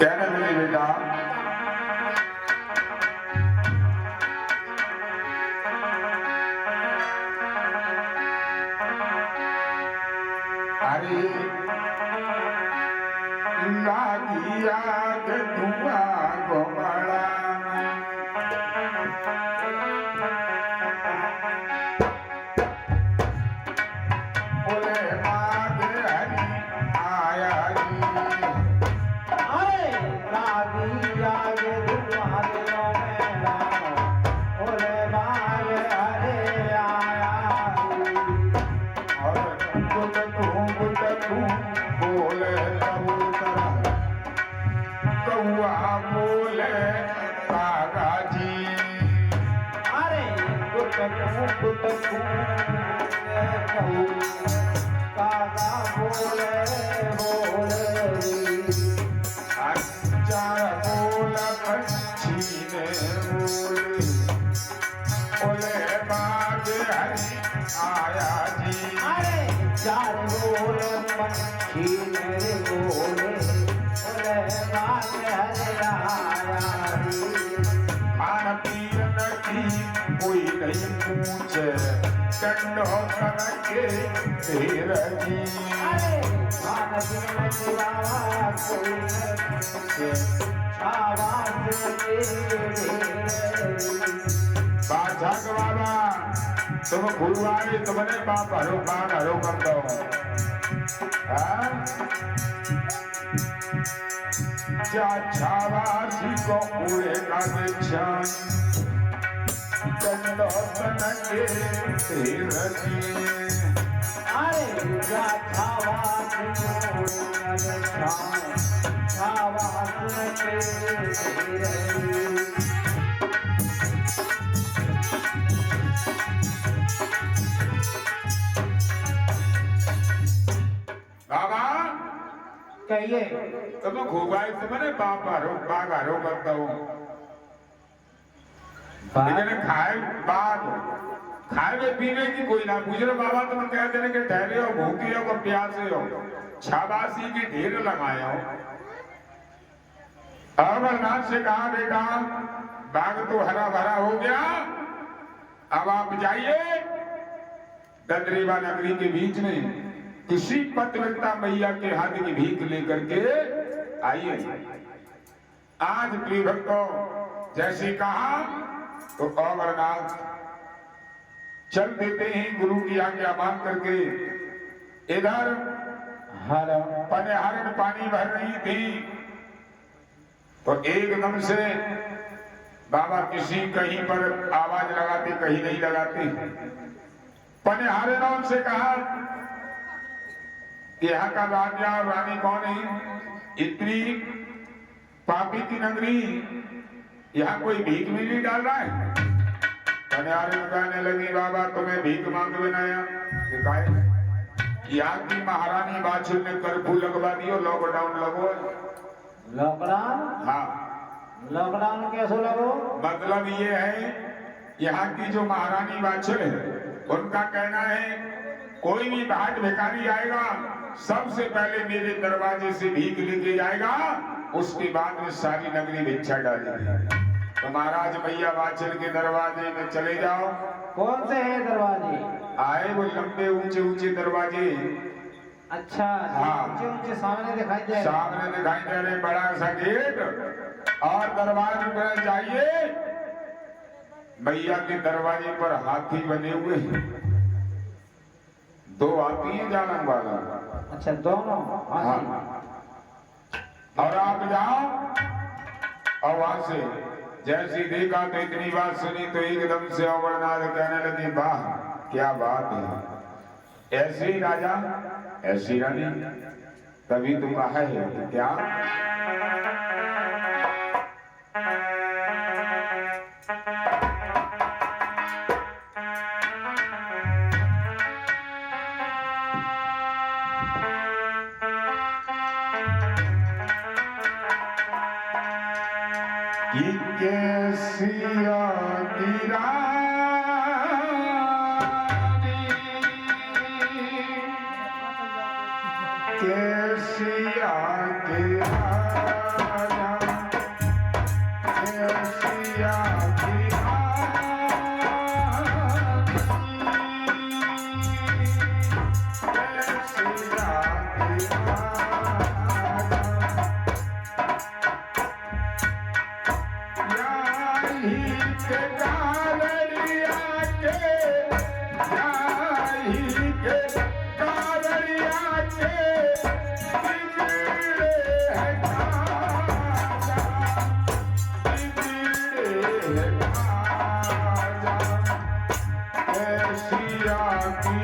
कहने लगी बेटा अरे लागी आग धुआं गोमड़ा बोले मागे हरी आया अरे लागी आग धुआं दिलों में राम बोले मागे हरे आया और गुट तू बोले कबूतर कौआ बोले कागा जी अरे गुट कहूँ काका बोले बोले चार बोला पंछी ने बोले बोले बागे हरी आया जी अरे चार बोले पंछी मेरे बोले बोले मागे हरे आया खान पीन की कोई नहीं पूछे कंडो के तेर जी अरे खाना पीना की बाबा कोई नहीं आवाज बादशाह के बाबा तुम गुरुवारी तुमने बाप हरो कान हरो कर दो क्या छावासी को पूरे का निशान कंडो के तेर जी अरे जा आवाज बाबा कहिए तुम घुबाई तुमने बाप हरो बाग हरो करता हूँ लेकिन खाए बाद खाए में पीने की कोई ना पूछ रहे बाबा तुम कह देने के ठहरे हो भूखे हो प्यासे हो छाबासी की ढेर लगाए हो अमरनाथ से कहा बेटा बाग तो हरा भरा हो गया अब आप जाइए दंद्रेवा नगरी के बीच में किसी पतिव्रता मैया के हाथ की भीख लेकर के आइए आज प्रिय भक्तों जैसे कहा तो अमरनाथ चल देते हैं गुरु की आज्ञा मान करके इधर पनहरण पानी भर रही थी तो एकदम से बाबा किसी कहीं पर आवाज लगाते कहीं नहीं लगाते पनहारे से कहा यहाँ का राजा और रानी कौन है इतनी पापी की नगरी यहाँ कोई भीख भी नहीं डाल रहा है पनहारे कहने लगी बाबा तुम्हें भीख मांग बनाया दिखाए यहाँ की महारानी बादशाह ने कर्फ्यू लगवा दियो लॉकडाउन लगो लॉकडाउन हाँ लॉकडाउन कैसे लगो मतलब ये है यहाँ की जो महारानी बादशाह है उनका कहना है कोई भी भाट भिखारी आएगा सबसे पहले मेरे दरवाजे से भीख लेके जाएगा उसके बाद में सारी नगरी भिक्षा डालेगी तो महाराज भैया बादशाह के दरवाजे में चले जाओ कौन से है दरवाजे आए वो लंबे ऊंचे ऊंचे दरवाजे अच्छा हाँ। ऊंचे ऊंचे सामने दिखाई दे सामने दिखाई दे रहे बड़ा सा गेट और दरवाजे पर जाइए मैया के दरवाजे पर हाथी बने हुए हैं दो हाथी हैं जालन वाला अच्छा दोनों हाँ हाँ जी। और आप जाओ और वहां से जैसी देखा तो इतनी बात सुनी तो एकदम से अमरनाथ कहने लगे वाह क्या बात है ऐसे ही राजा ऐसी रानी तभी तो कहा है कि क्या कि कैसिया गिरा कैसिया गिरा है खाजा, बिगड़े है खाजा, कैसिया की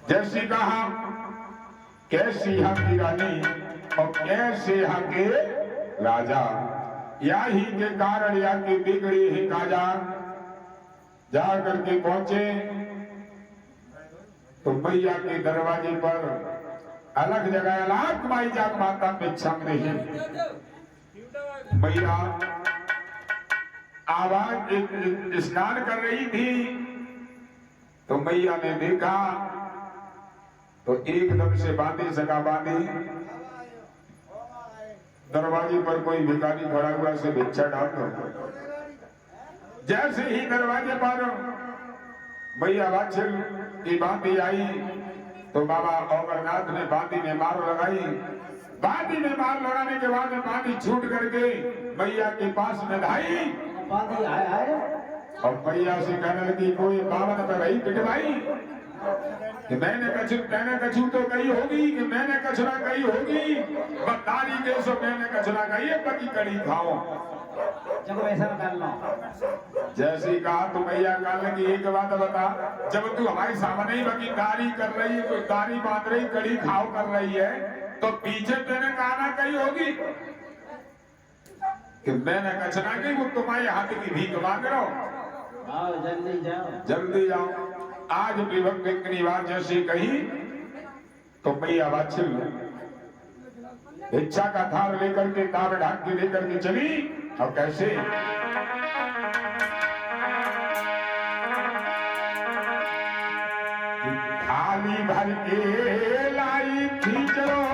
जैसी कहा कैसी यहाँ की रानी और कैसे यहाँ के राजा, या ही के कारण या के बिगड़ी ही काजा। जा करके पहुंचे तो मैया के दरवाजे पर अलग जगह अलग माई जाग माता भिक्षा नहीं। मैया आवाज स्नान कर रही थी तो मैया ने देखा तो एकदम से बांधी सका बांधी दरवाजे पर कोई भिखारी खड़ा हुआ से भिक्षा डाल दो। जैसे ही दरवाजे पर मैया वाछल की बांधी आई तो बाबा अमरनाथ ने बांधी में मार लगाई। बांधी में मार लगाने के बाद बांधी छूट करके मैया के पास में ढाई बांधी आए और मैया से कहने लगी कोई बावन पर रही पिटवाई कि मैंने कछु तो कही होगी कि मैंने कचरा कही होगी बतारी के सो मैंने कचरा कही है पकी कड़ी खाओ। जब वैसा कर लो जैसे ही कहा तो मैया कहने लगी एक बात बता, जब तू हमारे सामने ही बकी दारी कर रही है, तो दारी बांध रही कड़ी खाओ कर रही है, तो पीछे मैंने कहा ना कही होगी कि मैंने कचरा कही वो तुम्हारे हाथ की भीख मांग रहा हो। जल्दी जाओ। आज विभक्त निवार जैसी कही तो मैया वात्सल इच्छा का थार लेकर के तार ढाक के लेकर के चली। और कैसे थाली भर के लाई खींचरो